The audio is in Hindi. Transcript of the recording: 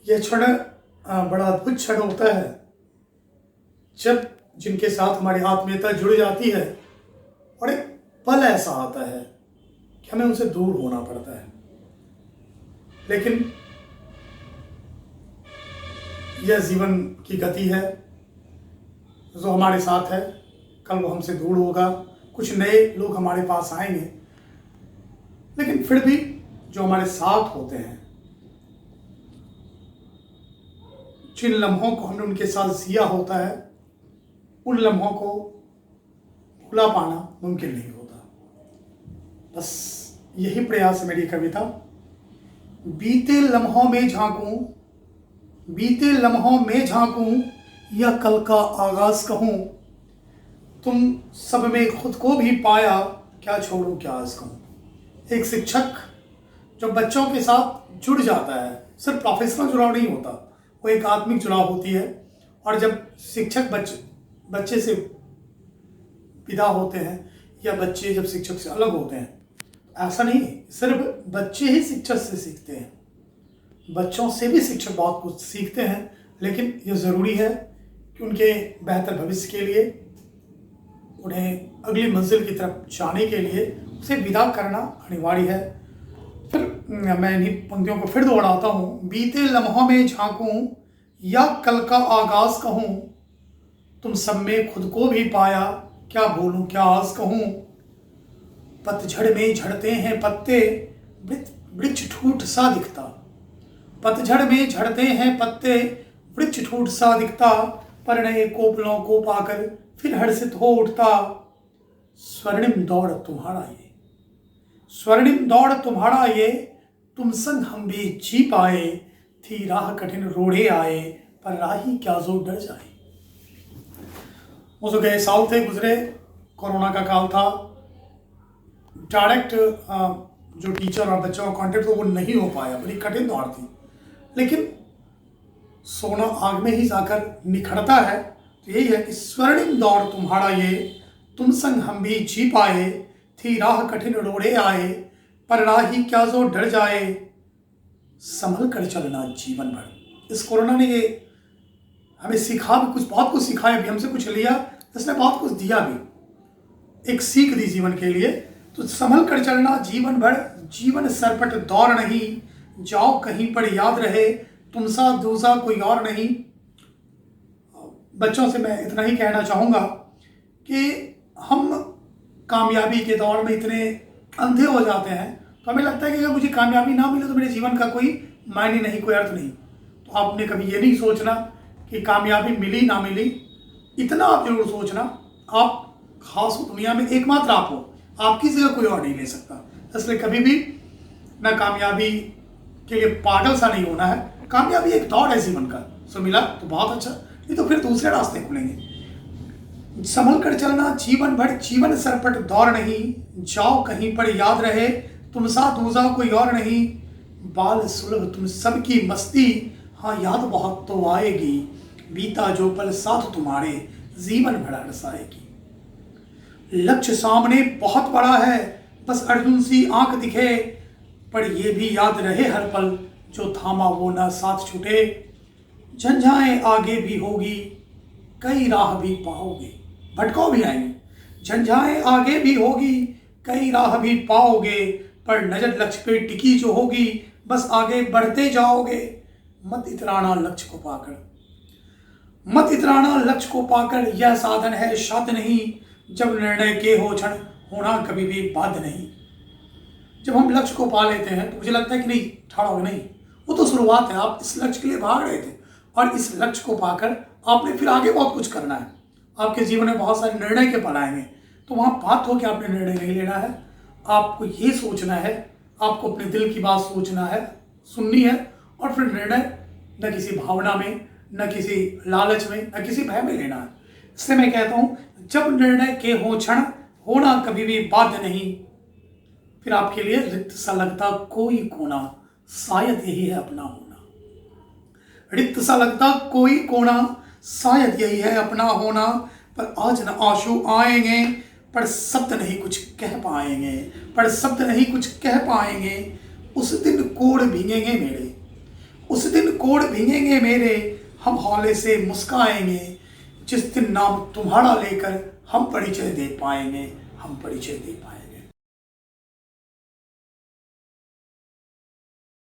यह क्षण बड़ा अद्भुत क्षण होता है जब जिनके साथ हमारी आत्मीयता जुड़ जाती है और एक पल ऐसा आता है कि हमें उनसे दूर होना पड़ता है, लेकिन यह जीवन की गति है। जो हमारे साथ है कल वो हमसे दूर होगा, कुछ नए लोग हमारे पास आएंगे, लेकिन फिर भी जो हमारे साथ होते हैं, जिन लम्हों को हमने उनके साथ जिया होता है, उन लम्हों को भुला पाना मुमकिन नहीं होता। बस यही प्रयास है मेरी कविता। बीते लम्हों में झांकूं, बीते लम्हों में झांकूं या कल का आगाज कहूं, तुम सब में खुद को भी पाया, क्या छोड़ूं क्या आज कहूं। एक शिक्षक जो बच्चों के साथ जुड़ जाता है, सिर्फ प्रोफेशनल जुड़ाव नहीं होता, वो एक आत्मिक जुड़ाव होती है। और जब शिक्षक बच्चे से विदा होते हैं या बच्चे जब शिक्षक से अलग होते हैं, ऐसा नहीं सिर्फ बच्चे ही शिक्षक से सीखते हैं, बच्चों से भी शिक्षक बहुत कुछ सीखते हैं, लेकिन ये ज़रूरी है कि उनके बेहतर भविष्य के लिए, उन्हें अगली मंजिल की तरफ जाने के लिए उसे विदा करना अनिवार्य है। फिर मैं इन्हीं पंक्तियों को फिर दोहराता हूँ। बीते लम्हों में झांकूं या कल का आगाज कहूँ, तुम सब में खुद को भी पाया, क्या बोलूं क्या आज कहूँ। पतझड़ में झड़ते हैं पत्ते, वृक्ष ठूठ सा दिखता, पतझड़ में झड़ते हैं पत्ते, वृक्ष ठूठ सा दिखता, पर नए कोपलों को पाकर फिर हर्षित हो उठता। स्वर्णिम दौड़ तुम्हारा ये, स्वर्णिम दौड़ तुम्हारा ये, तुम संग हम भी जी पाए, थी राह कठिन रोड़े आए, पर राही क्या जो डर जाए। वो जो गए साल थे गुजरे, कोरोना का काल था, डायरेक्ट जो टीचर और बच्चों का कॉन्टेक्ट वो नहीं हो पाया, बड़ी कठिन दौड़ थी। लेकिन सोना आग में ही जाकर निखरता है, तो यही है कि स्वर्णिम दौड़ तुम्हारा ये, तुम संग हम भी जी पाए, थी राह कठिन रोड़े आए, पर राही क्या जो डर जाए, संभल कर चलना जीवन भर। इस कोरोना ने ये हमें सिखा भी कुछ, बहुत कुछ सिखाया भी, हमसे कुछ लिया, इसने बहुत कुछ दिया भी, एक सीख दी जीवन के लिए। तो संभल कर चलना जीवन भर, जीवन सरपट दौर नहीं, जाओ कहीं पर याद रहे, तुम सा दूसरा कोई और नहीं। बच्चों से मैं इतना ही कहना चाहूँगा कि हम कामयाबी के दौर में इतने अंधे हो जाते हैं, तो हमें लगता है कि अगर मुझे कामयाबी ना मिले तो मेरे जीवन का कोई मायने नहीं, कोई अर्थ नहीं। तो आपने कभी ये नहीं सोचना कि कामयाबी मिली ना मिली, इतना आप जरूर सोचना, आप खास हो दुनिया में, एकमात्र आप हो, आपकी जगह कोई और नहीं ले सकता। इसलिए कभी भी ना कामयाबी के लिए पागल सा नहीं होना है। कामयाबी एक दौड़ है जीवन का, सो मिला तो बहुत अच्छा, नहीं तो फिर दूसरे रास्ते खुलेंगे। संभल कर चलना जीवन भर, जीवन सरपट दौर नहीं, जाओ कहीं पर याद रहे, तुम सा दूजा कोई और नहीं। बाल सुलभ तुम सबकी मस्ती, हाँ याद बहुत तो आएगी, बीता जो पल साथ तुम्हारे, जीवन भर हरसाएगी। लक्ष्य सामने बहुत बड़ा है, बस अर्जुन सी आंख दिखे, पर ये भी याद रहे हर पल, जो थामा वो ना साथ छूटे। झंझाएं आगे भी होगी, कई राह भी पाओगे, भटकाव भी आएंगे, झंझाएं आगे भी होगी, कई राह भी पाओगे, पर नजर लक्ष्य पे टिकी जो होगी, बस आगे बढ़ते जाओगे। मत इतराना लक्ष्य को पाकर, मत इतराना लक्ष्य को पाकर, यह साधन है शाद नहीं, जब निर्णय के हो क्षण होना कभी भी बाध्य नहीं। जब हम लक्ष्य को पा लेते हैं तो मुझे लगता है कि नहीं ठहरो, नहीं, वो तो शुरुआत है, आप इस लक्ष्य के लिए भाग रहे थे और इस लक्ष्य को पाकर आपने फिर आगे बहुत कुछ करना है। आपके जीवन में बहुत सारे निर्णय के पल आएंगे, तो वहाँ बात हो कि आपने निर्णय नहीं लेना है, आपको ये सोचना है, आपको अपने दिल की बात सोचना है, सुननी है, और फिर निर्णय न किसी भावना में, न किसी लालच में, न किसी भय में लेना है। इसलिए मैं कहता हूँ, जब निर्णय के हो क्षण होना कभी भी बाध्य नहीं, फिर आपके लिए रिक्त सा लगता कोई कोना, शायद यही है अपना होना। रिक्त सा लगता कोई कोना, शायद यही है अपना होना, पर आज न आंसू आएंगे, पर शब्द नहीं कुछ कह पाएंगे, पर शब्द नहीं कुछ कह पाएंगे। उस दिन कोड़ भीगेंगे मेरे, उस दिन कोड भीगेंगे मेरे, हम हौले से मुस्काएंगे, जिस दिन नाम तुम्हारा लेकर हम परिचय दे पाएंगे, हम परिचय दे पाएंगे।